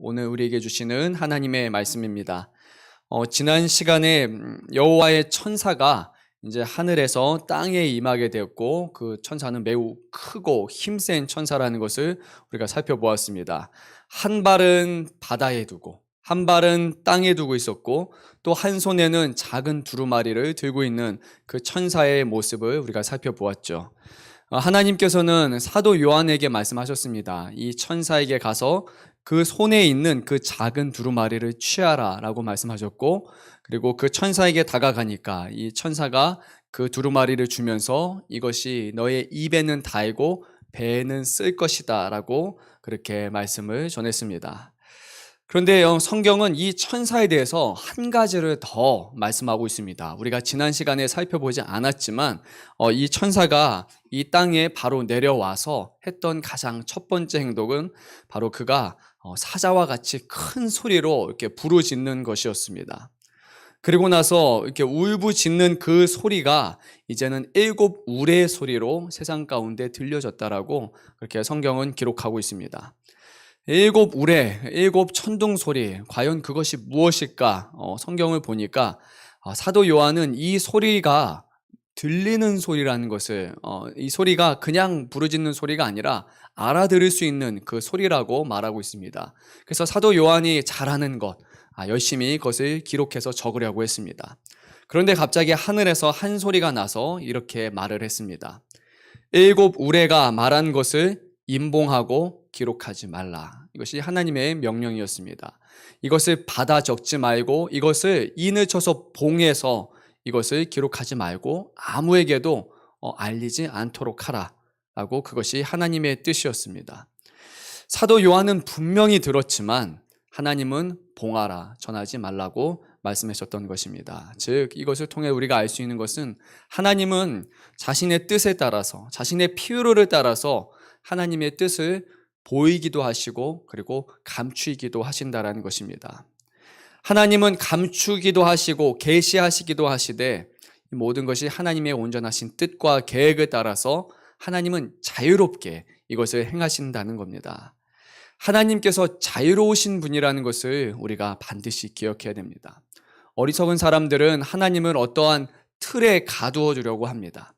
오늘 우리에게 주시는 하나님의 말씀입니다. 지난 시간에 여호와의 천사가 이제 하늘에서 땅에 임하게 되었고, 그 천사는 매우 크고 힘센 천사라는 것을 우리가 살펴보았습니다. 한 발은 바다에 두고 한 발은 땅에 두고 있었고, 또 한 손에는 작은 두루마리를 들고 있는 그 천사의 모습을 우리가 살펴보았죠. 하나님께서는 사도 요한에게 말씀하셨습니다. 이 천사에게 가서 그 손에 있는 그 작은 두루마리를 취하라 라고 말씀하셨고, 그리고 그 천사에게 다가가니까 이 천사가 그 두루마리를 주면서 이것이 너의 입에는 달고 배에는 쓸 것이다 라고 그렇게 말씀을 전했습니다. 그런데 성경은 이 천사에 대해서 한 가지를 더 말씀하고 있습니다. 우리가 지난 시간에 살펴보지 않았지만 이 천사가 이 땅에 바로 내려와서 했던 가장 첫 번째 행동은 바로 그가 사자와 같이 큰 소리로 이렇게 부르짖는 것이었습니다. 그리고 나서 이렇게 울부짖는 그 소리가 이제는 7 우레의 소리로 세상 가운데 들려졌다라고 그렇게 성경은 기록하고 있습니다. 7 우레, 7 천둥 소리, 과연 그것이 무엇일까? 성경을 보니까 사도 요한은 이 소리가 들리는 소리라는 것을, 이 소리가 그냥 부르짖는 소리가 아니라 알아들을 수 있는 그 소리라고 말하고 있습니다. 그래서 사도 요한이 잘하는 것, 열심히 그것을 기록해서 적으려고 했습니다. 그런데 갑자기 하늘에서 한 소리가 나서 이렇게 말을 했습니다. 7 우레가 말한 것을 임봉하고 기록하지 말라. 이것이 하나님의 명령이었습니다. 이것을 받아 적지 말고 이것을 인을 쳐서 봉해서 이것을 기록하지 말고 아무에게도 알리지 않도록 하라 라고, 그것이 하나님의 뜻이었습니다. 사도 요한은 분명히 들었지만 하나님은 봉하라, 전하지 말라고 말씀하셨던 것입니다. 즉 이것을 통해 우리가 알 수 있는 것은 하나님은 자신의 뜻에 따라서, 자신의 필요를 따라서 하나님의 뜻을 보이기도 하시고 그리고 감추기도 하신다라는 것입니다. 하나님은 감추기도 하시고 계시하시기도 하시되 이 모든 것이 하나님의 온전하신 뜻과 계획을 따라서 하나님은 자유롭게 이것을 행하신다는 겁니다. 하나님께서 자유로우신 분이라는 것을 우리가 반드시 기억해야 됩니다. 어리석은 사람들은 하나님을 어떠한 틀에 가두어 주려고 합니다.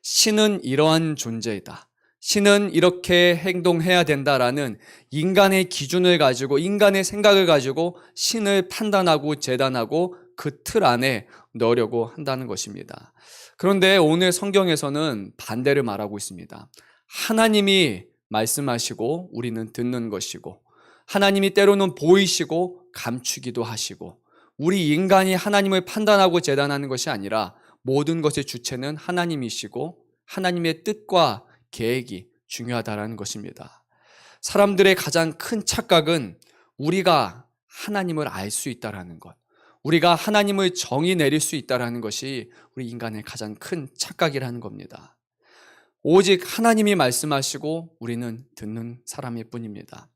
신은 이러한 존재이다, 신은 이렇게 행동해야 된다라는 인간의 기준을 가지고, 인간의 생각을 가지고 신을 판단하고 재단하고 그 틀 안에 넣으려고 한다는 것입니다. 그런데 오늘 성경에서는 반대를 말하고 있습니다. 하나님이 말씀하시고 우리는 듣는 것이고, 하나님이 때로는 보이시고 감추기도 하시고, 우리 인간이 하나님을 판단하고 재단하는 것이 아니라 모든 것의 주체는 하나님이시고 하나님의 뜻과 계획이 중요하다는 것입니다. 사람들의 가장 큰 착각은 우리가 하나님을 알 수 있다는 것, 우리가 하나님을 정의 내릴 수 있다는 것이 우리 인간의 가장 큰 착각이라는 겁니다. 오직 하나님이 말씀하시고 우리는 듣는 사람일 뿐입니다.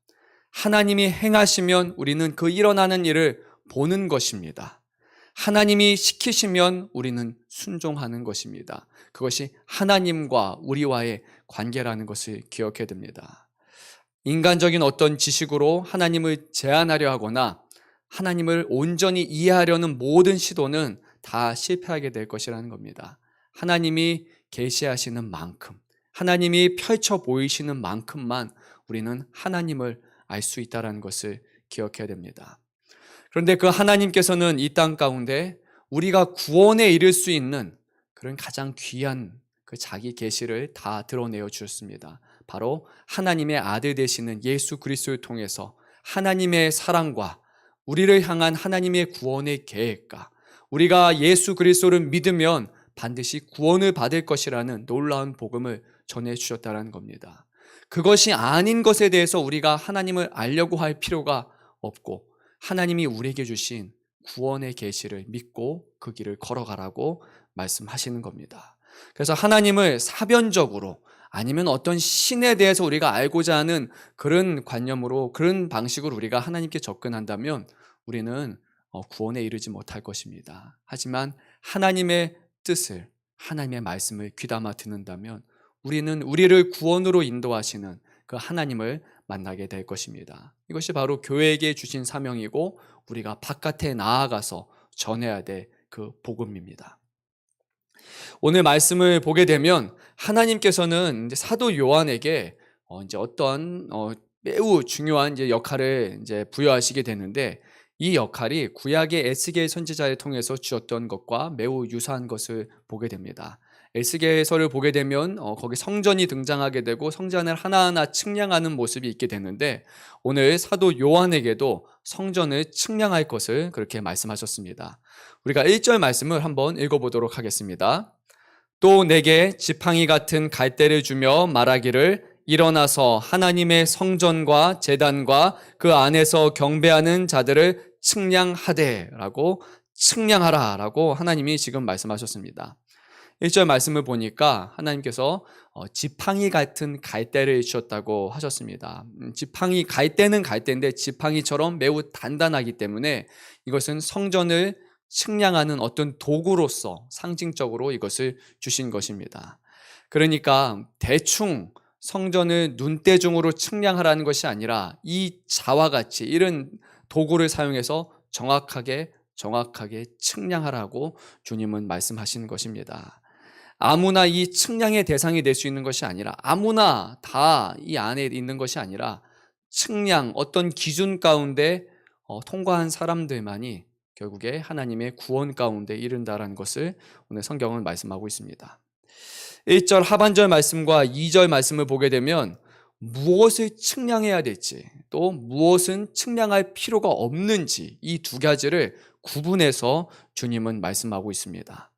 하나님이 행하시면 우리는 그 일어나는 일을 보는 것입니다. 하나님이 시키시면 우리는 순종하는 것입니다. 그것이 하나님과 우리와의 관계라는 것을 기억해야 됩니다. 인간적인 어떤 지식으로 하나님을 제한하려 하거나 하나님을 온전히 이해하려는 모든 시도는 다 실패하게 될 것이라는 겁니다. 하나님이 계시하시는 만큼, 하나님이 펼쳐 보이시는 만큼만 우리는 하나님을 알 수 있다는 것을 기억해야 됩니다. 그런데 그 하나님께서는 이 땅 가운데 우리가 구원에 이를 수 있는 그런 가장 귀한 그 자기 계시를 다 드러내어 주셨습니다. 바로 하나님의 아들 되시는 예수 그리스도를 통해서 하나님의 사랑과 우리를 향한 하나님의 구원의 계획과 우리가 예수 그리스도를 믿으면 반드시 구원을 받을 것이라는 놀라운 복음을 전해주셨다는 겁니다. 그것이 아닌 것에 대해서 우리가 하나님을 알려고 할 필요가 없고, 하나님이 우리에게 주신 구원의 계시를 믿고 그 길을 걸어가라고 말씀하시는 겁니다. 그래서 하나님을 사변적으로, 아니면 어떤 신에 대해서 우리가 알고자 하는 그런 관념으로, 그런 방식으로 우리가 하나님께 접근한다면 우리는 구원에 이르지 못할 것입니다. 하지만 하나님의 뜻을, 하나님의 말씀을 귀담아 듣는다면 우리는 우리를 구원으로 인도하시는 그 하나님을 만나게 될 것입니다. 이것이 바로 교회에게 주신 사명이고 우리가 바깥에 나아가서 전해야 될 그 복음입니다. 오늘 말씀을 보게 되면 하나님께서는 이제 사도 요한에게 이제 어떤 매우 중요한 이제 역할을 이제 부여하시게 되는데, 이 역할이 구약의 에스겔 선지자를 통해서 주었던 것과 매우 유사한 것을 보게 됩니다. 에스겔서를 보게 되면 거기 성전이 등장하게 되고 성전을 하나하나 측량하는 모습이 있게 되는데, 오늘 사도 요한에게도 성전을 측량할 것을 그렇게 말씀하셨습니다. 우리가 1절 말씀을 한번 읽어보도록 하겠습니다. 또 내게 지팡이 같은 갈대를 주며 말하기를 일어나서 하나님의 성전과 제단과 그 안에서 경배하는 자들을 측량하되 라고, 측량하라 라고 하나님이 지금 말씀하셨습니다. 1절 말씀을 보니까 하나님께서 지팡이 같은 갈대를 주셨다고 하셨습니다. 지팡이, 갈대는 갈대인데 지팡이처럼 매우 단단하기 때문에 이것은 성전을 측량하는 어떤 도구로서 상징적으로 이것을 주신 것입니다. 그러니까 대충 성전을 눈대중으로 측량하라는 것이 아니라 이 자와 같이 이런 도구를 사용해서 정확하게 측량하라고 주님은 말씀하시는 것입니다. 아무나 이 측량의 대상이 될 수 있는 것이 아니라, 아무나 다 이 안에 있는 것이 아니라 측량, 어떤 기준 가운데 통과한 사람들만이 결국에 하나님의 구원 가운데 이른다라는 것을 오늘 성경은 말씀하고 있습니다. 1절 하반절 말씀과 2절 말씀을 보게 되면 무엇을 측량해야 될지, 또 무엇은 측량할 필요가 없는지, 이 두 가지를 구분해서 주님은 말씀하고 있습니다.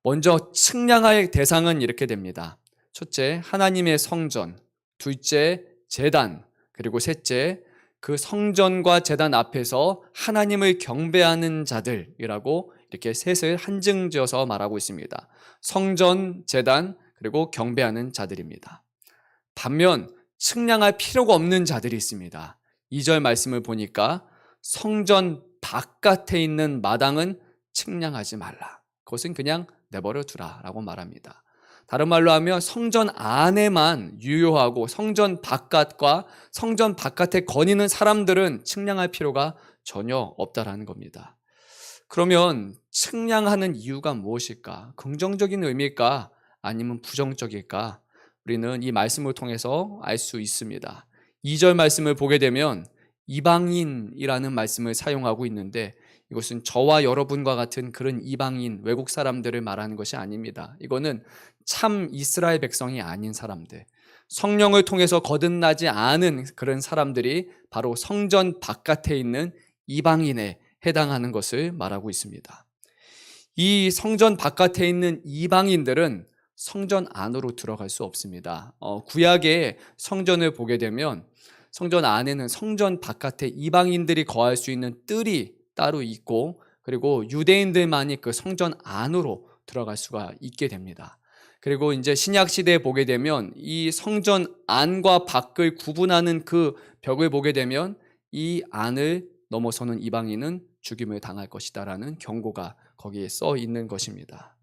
먼저 측량할 대상은 이렇게 됩니다. 첫째, 하나님의 성전, 둘째, 제단, 그리고 셋째, 그 성전과 제단 앞에서 하나님을 경배하는 자들이라고 이렇게 셋을 한증지어서 말하고 있습니다. 성전, 제단, 그리고 경배하는 자들입니다. 반면 측량할 필요가 없는 자들이 있습니다. 2절 말씀을 보니까 성전 바깥에 있는 마당은 측량하지 말라. 그것은 그냥 내버려 두라 라고 말합니다. 다른 말로 하면 성전 안에만 유효하고 성전 바깥과 성전 바깥에 거니는 사람들은 측량할 필요가 전혀 없다라는 겁니다. 그러면 측량하는 이유가 무엇일까? 긍정적인 의미일까? 아니면 부정적일까? 우리는 이 말씀을 통해서 알 수 있습니다. 2절 말씀을 보게 되면 이방인이라는 말씀을 사용하고 있는데, 이것은 저와 여러분과 같은 그런 이방인, 외국 사람들을 말하는 것이 아닙니다. 이거는 참 이스라엘 백성이 아닌 사람들, 성령을 통해서 거듭나지 않은 그런 사람들이 바로 성전 바깥에 있는 이방인에 해당하는 것을 말하고 있습니다. 이 성전 바깥에 있는 이방인들은 성전 안으로 들어갈 수 없습니다. 구약의 성전을 보게 되면 성전 안에는 성전 바깥에 이방인들이 거할 수 있는 뜰이 따로 있고, 그리고 유대인들만이 그 성전 안으로 들어갈 수가 있게 됩니다. 그리고 이제 신약 시대에 보게 되면 이 성전 안과 밖을 구분하는 그 벽을 보게 되면 이 안을 넘어서는 이방인은 죽임을 당할 것이다라는 경고가 거기에 써 있는 것입니다.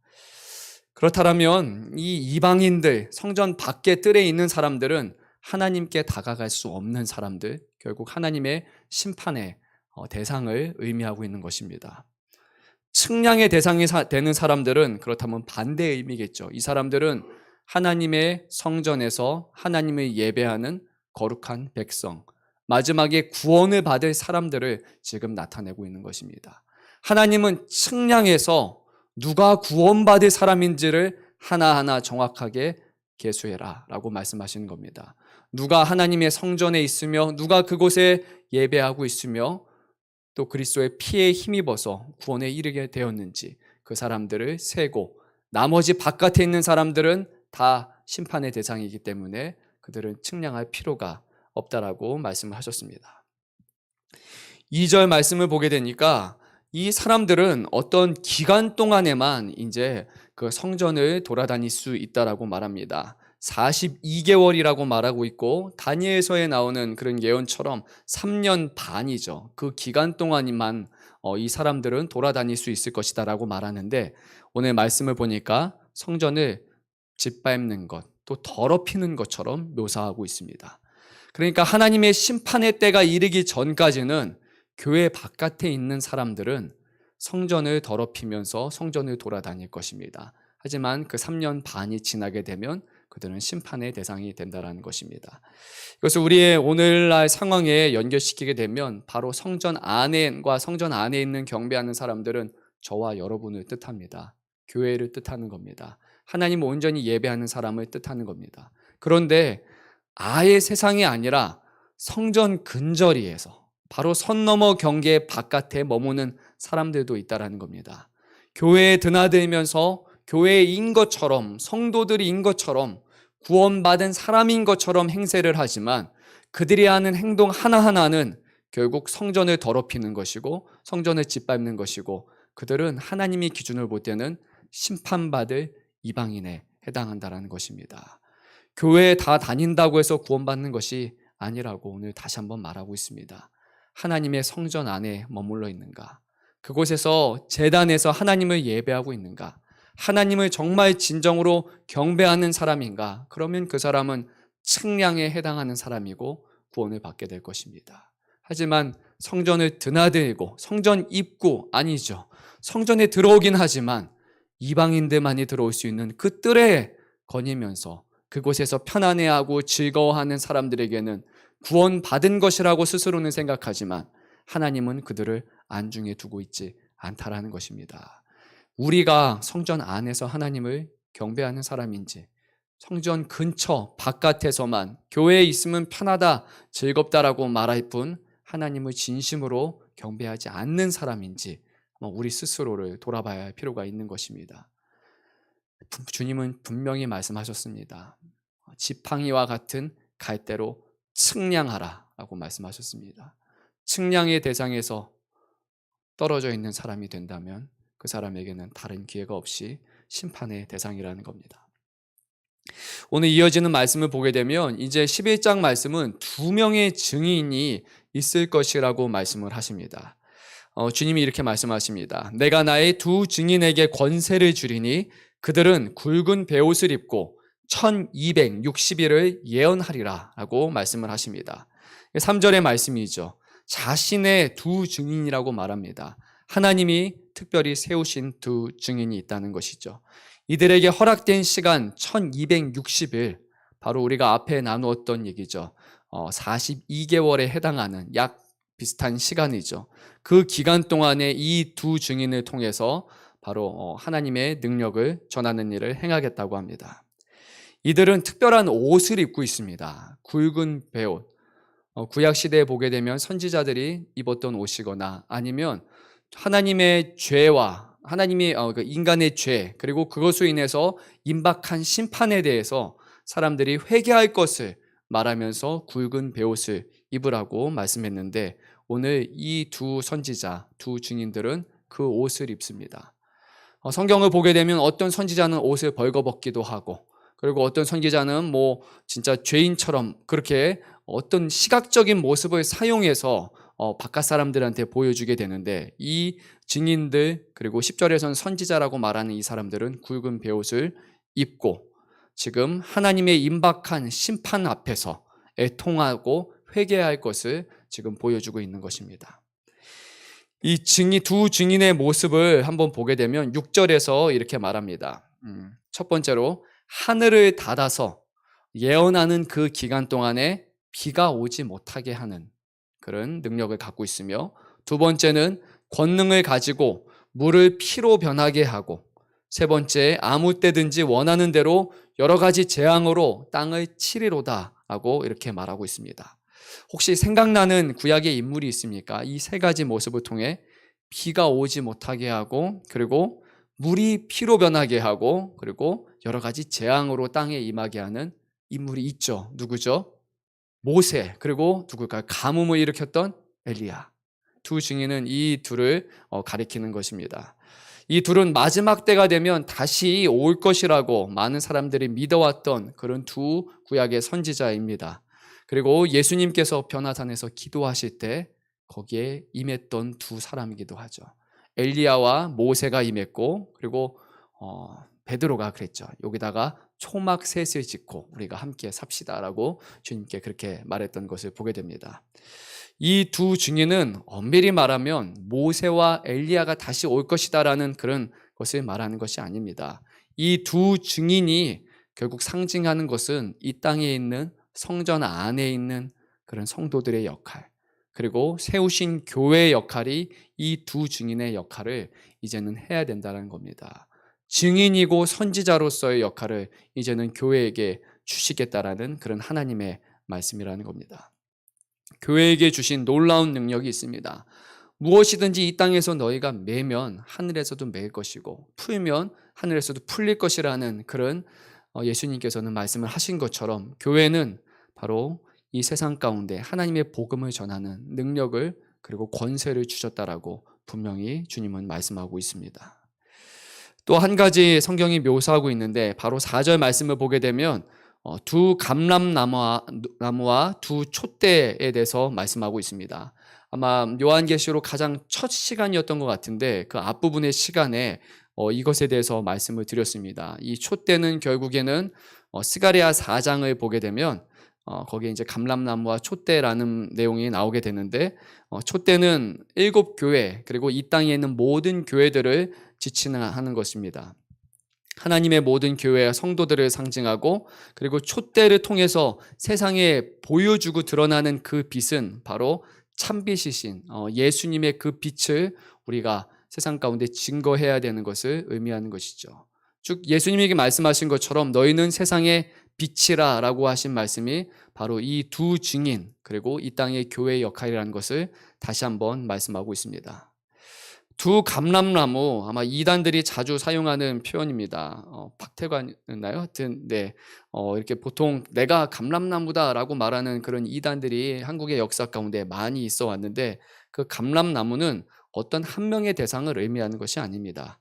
그렇다면 이 이방인들, 성전 밖에 뜰에 있는 사람들은 하나님께 다가갈 수 없는 사람들, 결국 하나님의 심판의 대상을 의미하고 있는 것입니다. 측량의 대상이 되는 사람들은 그렇다면 반대의 의미겠죠. 이 사람들은 하나님의 성전에서 하나님을 예배하는 거룩한 백성, 마지막에 구원을 받을 사람들을 지금 나타내고 있는 것입니다. 하나님은 측량해서 누가 구원받을 사람인지를 하나하나 정확하게 계수해라 라고 말씀하시는 겁니다. 누가 하나님의 성전에 있으며 누가 그곳에 예배하고 있으며 또 그리스도의 피에 힘입어서 구원에 이르게 되었는지 그 사람들을 세고, 나머지 바깥에 있는 사람들은 다 심판의 대상이기 때문에 그들은 측량할 필요가 없다라고 말씀을 하셨습니다. 2절 말씀을 보게 되니까 이 사람들은 어떤 기간 동안에만 이제 그 성전을 돌아다닐 수 있다라고 말합니다. 42개월이라고 말하고 있고, 다니엘서에 나오는 그런 예언처럼 3년 반이죠. 그 기간 동안만 이 사람들은 돌아다닐 수 있을 것이다라고 말하는데, 오늘 말씀을 보니까 성전을 짓밟는 것, 또 더럽히는 것처럼 묘사하고 있습니다. 그러니까 하나님의 심판의 때가 이르기 전까지는 교회 바깥에 있는 사람들은 성전을 더럽히면서 성전을 돌아다닐 것입니다. 하지만 그 3년 반이 지나게 되면 그들은 심판의 대상이 된다는 것입니다. 이것을 우리의 오늘날 상황에 연결시키게 되면 바로 성전 안과 성전 안에 있는 경배하는 사람들은 저와 여러분을 뜻합니다. 교회를 뜻하는 겁니다. 하나님을 온전히 예배하는 사람을 뜻하는 겁니다. 그런데 아예 세상이 아니라 성전 근저리에서 바로 선 넘어 경계 바깥에 머무는 사람들도 있다라는 겁니다. 교회에 드나들면서 교회인 것처럼, 성도들인 것처럼, 구원받은 사람인 것처럼 행세를 하지만 그들이 하는 행동 하나하나는 결국 성전을 더럽히는 것이고 성전을 짓밟는 것이고 그들은 하나님이 기준을 볼 때는 심판받을 이방인에 해당한다는 것입니다. 교회에 다 다닌다고 해서 구원받는 것이 아니라고 오늘 다시 한번 말하고 있습니다. 하나님의 성전 안에 머물러 있는가? 그곳에서 제단에서 하나님을 예배하고 있는가? 하나님을 정말 진정으로 경배하는 사람인가? 그러면 그 사람은 측량에 해당하는 사람이고 구원을 받게 될 것입니다. 하지만 성전을 드나들고 성전 입구 아니죠. 성전에 들어오긴 하지만 이방인들만이 들어올 수 있는 그 뜰에 거니면서 그곳에서 편안해하고 즐거워하는 사람들에게는 구원받은 것이라고 스스로는 생각하지만 하나님은 그들을 안중에 두고 있지 않다라는 것입니다. 우리가 성전 안에서 하나님을 경배하는 사람인지 성전 근처 바깥에서만 교회에 있으면 편하다 즐겁다라고 말할 뿐 하나님을 진심으로 경배하지 않는 사람인지 우리 스스로를 돌아봐야 할 필요가 있는 것입니다. 주님은 분명히 말씀하셨습니다. 지팡이와 같은 갈대로 측량하라 라고 말씀하셨습니다. 측량의 대상에서 떨어져 있는 사람이 된다면 그 사람에게는 다른 기회가 없이 심판의 대상이라는 겁니다. 오늘 이어지는 말씀을 보게 되면 이제 11장 말씀은 2명의 증인이 있을 것이라고 말씀을 하십니다. 주님이 이렇게 말씀하십니다. 내가 나의 2 증인에게 권세를 주리니 그들은 굵은 베옷을 입고 1260일을 예언하리라 라고 말씀을 하십니다. 3절의 말씀이죠. 자신의 2 증인이라고 말합니다. 하나님이 특별히 세우신 2 증인이 있다는 것이죠. 이들에게 허락된 시간 1260일, 바로 우리가 앞에 나누었던 얘기죠. 42개월에 해당하는 약 비슷한 시간이죠. 그 기간 동안에 이 2 증인을 통해서 바로 하나님의 능력을 전하는 일을 행하겠다고 합니다. 이들은 특별한 옷을 입고 있습니다. 굵은 베옷. 구약시대에 보게 되면 선지자들이 입었던 옷이거나 아니면 하나님의 죄와 하나님의 인간의 죄 그리고 그것으로 인해서 임박한 심판에 대해서 사람들이 회개할 것을 말하면서 굵은 베옷을 입으라고 말씀했는데 오늘 이 2 선지자, 2 증인들은 그 옷을 입습니다. 성경을 보게 되면 어떤 선지자는 옷을 벌거벗기도 하고 그리고 어떤 선지자는 진짜 죄인처럼 그렇게 어떤 시각적인 모습을 사용해서 바깥 사람들한테 보여주게 되는데 이 증인들 그리고 10절에서는 선지자라고 말하는 이 사람들은 굵은 베옷을 입고 지금 하나님의 임박한 심판 앞에서 애통하고 회개할 것을 지금 보여주고 있는 것입니다. 이 2 증인의 모습을 한번 보게 되면 6절에서 이렇게 말합니다. 첫 번째로 하늘을 닫아서 예언하는 그 기간 동안에 비가 오지 못하게 하는 그런 능력을 갖고 있으며 두 번째는 권능을 가지고 물을 피로 변하게 하고 세 번째 아무 때든지 원하는 대로 여러 가지 재앙으로 땅을 치리로다 하고 이렇게 말하고 있습니다. 혹시 생각나는 구약의 인물이 있습니까? 이 3가지 모습을 통해 비가 오지 못하게 하고 그리고 물이 피로 변하게 하고 그리고 여러 가지 재앙으로 땅에 임하게 하는 인물이 있죠. 누구죠? 모세 그리고 누굴까요? 가뭄을 일으켰던 엘리야. 2 증인은 이 둘을 가리키는 것입니다. 이 둘은 마지막 때가 되면 다시 올 것이라고 많은 사람들이 믿어왔던 그런 2 구약의 선지자입니다. 그리고 예수님께서 변화산에서 기도하실 때 거기에 임했던 2 사람이기도 하죠. 엘리야와 모세가 임했고 그리고 베드로가 그랬죠. 여기다가 초막 셋을 짓고 우리가 함께 삽시다라고 주님께 그렇게 말했던 것을 보게 됩니다. 이 두 증인은 엄밀히 말하면 모세와 엘리야가 다시 올 것이다라는 그런 것을 말하는 것이 아닙니다. 이 두 증인이 결국 상징하는 것은 이 땅에 있는 성전 안에 있는 그런 성도들의 역할, 그리고 세우신 교회의 역할이 이 두 증인의 역할을 이제는 해야 된다는 겁니다. 증인이고 선지자로서의 역할을 이제는 교회에게 주시겠다라는 그런 하나님의 말씀이라는 겁니다. 교회에게 주신 놀라운 능력이 있습니다. 무엇이든지 이 땅에서 너희가 매면 하늘에서도 매일 것이고 풀면 하늘에서도 풀릴 것이라는 그런 예수님께서는 말씀을 하신 것처럼 교회는 바로 이 세상 가운데 하나님의 복음을 전하는 능력을 그리고 권세를 주셨다라고 분명히 주님은 말씀하고 있습니다. 또 한 가지 성경이 묘사하고 있는데 바로 4절 말씀을 보게 되면 두 감람나무와 두 촛대에 대해서 말씀하고 있습니다. 아마 요한계시록 가장 첫 시간이었던 것 같은데 그 앞부분의 시간에 이것에 대해서 말씀을 드렸습니다. 이 촛대는 결국에는 스가랴 4장을 보게 되면 거기에 이제 감람나무와 촛대라는 내용이 나오게 되는데 촛대는 7교회 그리고 이 땅에 있는 모든 교회들을 지칭하는 것입니다. 하나님의 모든 교회와 성도들을 상징하고 그리고 촛대를 통해서 세상에 보여주고 드러나는 그 빛은 바로 참빛이신 예수님의 그 빛을 우리가 세상 가운데 증거해야 되는 것을 의미하는 것이죠. 즉 예수님에게 말씀하신 것처럼 너희는 세상의 빛이라 라고 하신 말씀이 바로 이 두 증인 그리고 이 땅의 교회의 역할이라는 것을 다시 한번 말씀하고 있습니다. 두 감람나무 아마 이단들이 자주 사용하는 표현입니다. 박태관이었나요? 하여튼 네, 이렇게 보통 내가 감람나무다라고 말하는 그런 이단들이 한국의 역사 가운데 많이 있어 왔는데 그 감람나무는 어떤 한 명의 대상을 의미하는 것이 아닙니다.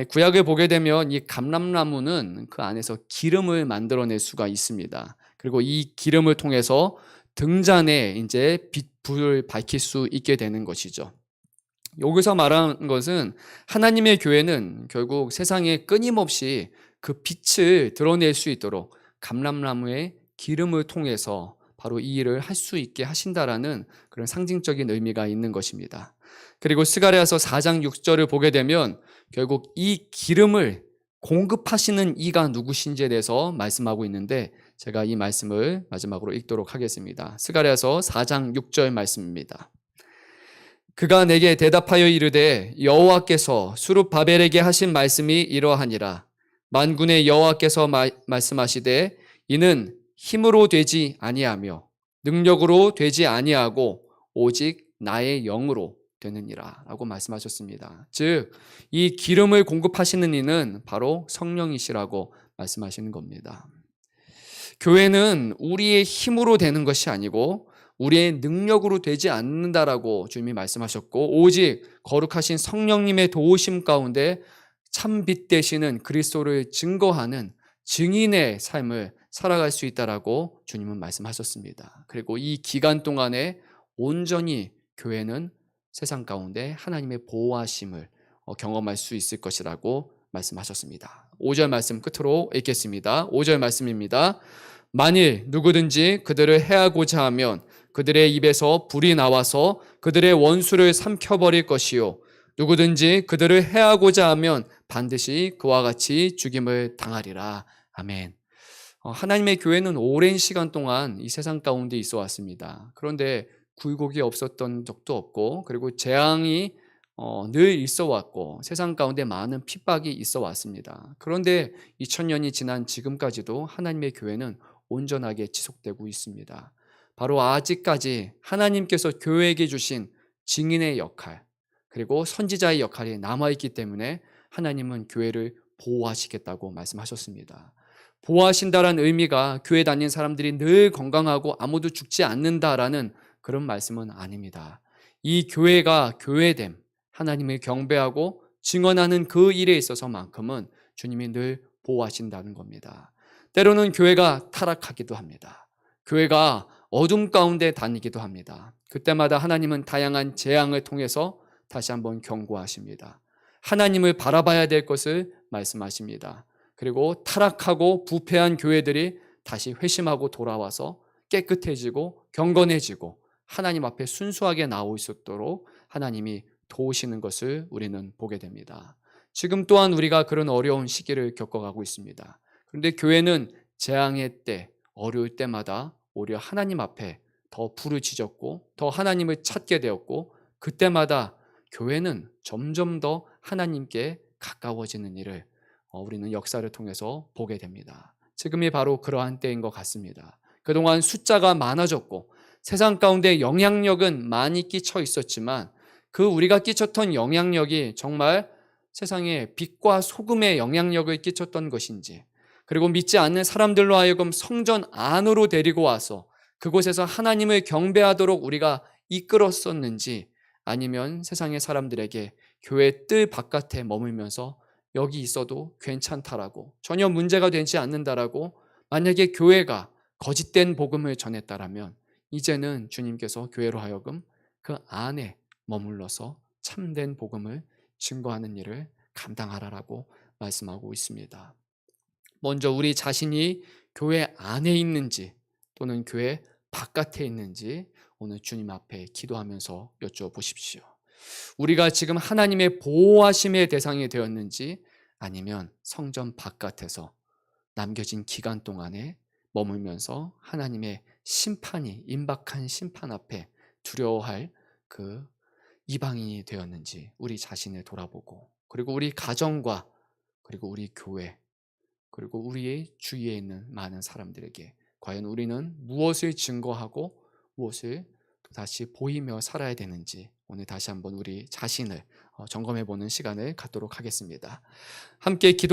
구약을 보게 되면 이 감람나무는 그 안에서 기름을 만들어낼 수가 있습니다. 그리고 이 기름을 통해서 등잔에 이제 불을 밝힐 수 있게 되는 것이죠. 여기서 말하는 것은 하나님의 교회는 결국 세상에 끊임없이 그 빛을 드러낼 수 있도록 감람나무의 기름을 통해서 바로 이 일을 할 수 있게 하신다라는 그런 상징적인 의미가 있는 것입니다. 그리고 스가랴서 4장 6절을 보게 되면 결국 이 기름을 공급하시는 이가 누구신지에 대해서 말씀하고 있는데 제가 이 말씀을 마지막으로 읽도록 하겠습니다. 스가랴서 4장 6절 말씀입니다. 그가 내게 대답하여 이르되 여호와께서 수룹바벨에게 하신 말씀이 이러하니라. 만군의 여호와께서 말씀하시되 이는 힘으로 되지 아니하며 능력으로 되지 아니하고 오직 나의 영으로 되느니라 라고 말씀하셨습니다. 즉 이 기름을 공급하시는 이는 바로 성령이시라고 말씀하시는 겁니다. 교회는 우리의 힘으로 되는 것이 아니고 우리의 능력으로 되지 않는다라고 주님이 말씀하셨고 오직 거룩하신 성령님의 도우심 가운데 참빛 되시는 그리스도를 증거하는 증인의 삶을 살아갈 수 있다라고 주님은 말씀하셨습니다. 그리고 이 기간 동안에 온전히 교회는 세상 가운데 하나님의 보호하심을 경험할 수 있을 것이라고 말씀하셨습니다. 5절 말씀 끝으로 읽겠습니다. 5절 말씀입니다. 만일 누구든지 그들을 해하고자 하면 그들의 입에서 불이 나와서 그들의 원수를 삼켜버릴 것이요 누구든지 그들을 해하고자 하면 반드시 그와 같이 죽임을 당하리라. 아멘. 하나님의 교회는 오랜 시간 동안 이 세상 가운데 있어 왔습니다. 그런데 굴곡이 없었던 적도 없고 그리고 재앙이 늘 있어 왔고 세상 가운데 많은 핍박이 있어 왔습니다. 그런데 2000년이 지난 지금까지도 하나님의 교회는 온전하게 지속되고 있습니다. 바로 아직까지 하나님께서 교회에게 주신 증인의 역할 그리고 선지자의 역할이 남아있기 때문에 하나님은 교회를 보호하시겠다고 말씀하셨습니다. 보호하신다라는 의미가 교회 다니는 사람들이 늘 건강하고 아무도 죽지 않는다라는 그런 말씀은 아닙니다. 이 교회가 교회됨, 하나님을 경배하고 증언하는 그 일에 있어서만큼은 주님이 늘 보호하신다는 겁니다. 때로는 교회가 타락하기도 합니다. 교회가 어둠 가운데 다니기도 합니다. 그때마다 하나님은 다양한 재앙을 통해서 다시 한번 경고하십니다. 하나님을 바라봐야 될 것을 말씀하십니다. 그리고 타락하고 부패한 교회들이 다시 회심하고 돌아와서 깨끗해지고 경건해지고 하나님 앞에 순수하게 나올 수 있도록 하나님이 도우시는 것을 우리는 보게 됩니다. 지금 또한 우리가 그런 어려운 시기를 겪어가고 있습니다. 그런데 교회는 재앙의 때, 어려울 때마다 오히려 하나님 앞에 더 부르짖었고 더 하나님을 찾게 되었고 그때마다 교회는 점점 더 하나님께 가까워지는 일을 우리는 역사를 통해서 보게 됩니다. 지금이 바로 그러한 때인 것 같습니다. 그동안 숫자가 많아졌고 세상 가운데 영향력은 많이 끼쳐 있었지만 그 우리가 끼쳤던 영향력이 정말 세상에 빛과 소금의 영향력을 끼쳤던 것인지, 그리고 믿지 않는 사람들로 하여금 성전 안으로 데리고 와서 그곳에서 하나님을 경배하도록 우리가 이끌었었는지, 아니면 세상의 사람들에게 교회 뜰 바깥에 머물면서 여기 있어도 괜찮다라고, 전혀 문제가 되지 않는다라고 만약에 교회가 거짓된 복음을 전했다라면 이제는 주님께서 교회로 하여금 그 안에 머물러서 참된 복음을 증거하는 일을 감당하라라고 말씀하고 있습니다. 먼저 우리 자신이 교회 안에 있는지 또는 교회 바깥에 있는지 오늘 주님 앞에 기도하면서 여쭤보십시오. 우리가 지금 하나님의 보호하심의 대상이 되었는지, 아니면 성전 바깥에서 남겨진 기간 동안에 머물면서 하나님의 심판이, 임박한 심판 앞에 두려워할 그 이방인이 되었는지 우리 자신을 돌아보고, 그리고 우리 가정과, 그리고 우리 교회, 그리고 우리의 주위에 있는 많은 사람들에게 과연 우리는 무엇을 증거하고 무엇을 다시 보이며 살아야 되는지 오늘 다시 한번 우리 자신을 점검해 보는 시간을 갖도록 하겠습니다. 함께 기도